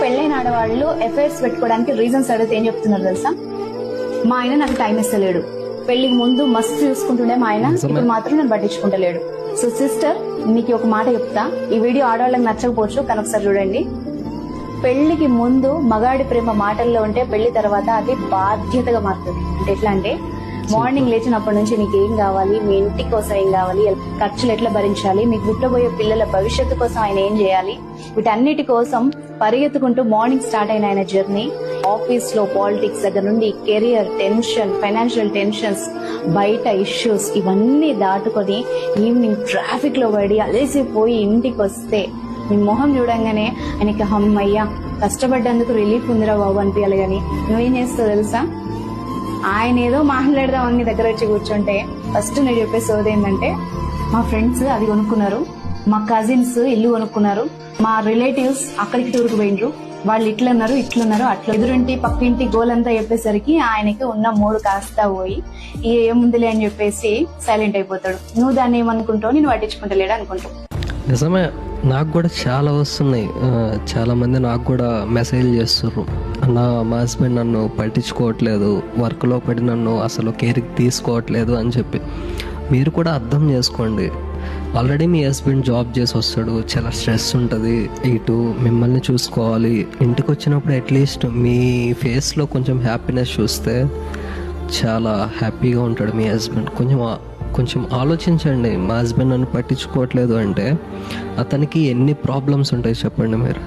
పెళ్ళైన ఆడవాళ్ళు ఎఫైర్స్ పెట్టుకోవడానికి రీజన్స్ అడిగితే ఏం చెప్తున్నారు తెలుసా? మా ఆయన నాకు టైం ఇస్తలేడు, పెళ్లికి ముందు మస్తు చూసుకుంటుండే మా ఆయన, ఇప్పుడు మాత్రం నేను పట్టించుకుంటలేడు. సో సిస్టర్, మీకు ఒక మాట చెప్తా, ఈ వీడియో ఆడవాళ్ళకి నచ్చకపోవచ్చు కానీ ఒకసారి చూడండి. పెళ్లికి ముందు మగాడి ప్రేమ మాటల్లో ఉంటే పెళ్లి తర్వాత అది బాధ్యతగా మారుతుంది. అంటే ఎట్లా అంటే, మార్నింగ్ లేచినప్పటి నుంచి నీకు ఏం కావాలి, మీ ఇంటి కోసం ఏం కావాలి, ఖర్చులు ఎట్లా భరించాలి, మీకు పుట్టబోయే పిల్లల భవిష్యత్తు కోసం ఆయన ఏం చేయాలి, వీటన్నిటి కోసం పరిగెత్తుకుంటూ మార్నింగ్ స్టార్ట్ అయిన ఆయన జర్నీ, ఆఫీస్ లో పాలిటిక్స్ దగ్గర నుండి కెరియర్ టెన్షన్, ఫైనాన్షియల్ టెన్షన్స్, బయట ఇష్యూస్, ఇవన్నీ దాటుకొని ఈవినింగ్ ట్రాఫిక్ లో పడి అలసిపోయి ఇంటికి వస్తే నీ మొహం చూడంగానే ఆయనకి అమ్మయ్యా కష్టపడ్డందుకు రిలీఫ్ ఉందిరా బాబు అనిపించాలి. కానీ నువ్వేం చేస్తావు తెలుసా? ఆయన ఏదో మాట్లాడదాం నీ దగ్గర వచ్చి కూర్చుంటే ఫస్ట్ నేను చెప్పే సోది ఏంటంటే, మా ఫ్రెండ్స్ అది కొనుక్కున్నారు, మా కజిన్స్ ఇల్లు కొనుక్కున్నారు, మా రిలేటివ్స్ అక్కడికి టూర్కి పోయిండ్రు, వాళ్ళు ఇట్లున్నారు అట్లా ఎదురింటి పక్కింటి గోలంతా చెప్పేసరికి ఆయనకి ఉన్న మూడు కాస్త పోయి ఏముందిలే అని చెప్పేసి సైలెంట్ అయిపోతాడు. నువ్వు దాన్ని ఏమనుకుంటావు, నేను పట్టించుకుంటలేడు అనుకుంటావు. నిజమే, నాకు కూడా చాలా వస్తున్నాయి. చాలామంది నాకు కూడా మెసేజ్ చేస్తుర్రు, మా హస్బెండ్ నన్ను పట్టించుకోవట్లేదు, వర్క్లో పడి నన్ను అసలు కేర్కి తీసుకోవట్లేదు అని చెప్పి. మీరు కూడా అర్థం చేసుకోండి, ఆల్రెడీ మీ హస్బెండ్ జాబ్ చేసి వస్తాడు, చాలా స్ట్రెస్ ఉంటుంది, ఇటు మిమ్మల్ని చూసుకోవాలి. ఇంటికి వచ్చినప్పుడు అట్లీస్ట్ మీ ఫేస్లో కొంచెం హ్యాపీనెస్ చూస్తే చాలా హ్యాపీగా ఉంటాడు మీ హస్బెండ్. కొంచెం ఆలోచించండి. మా హస్బెండ్ నన్ను పట్టించుకోవట్లేదు అంటే అతనికి ఎన్ని ప్రాబ్లమ్స్ ఉంటాయి చెప్పండి మీరు.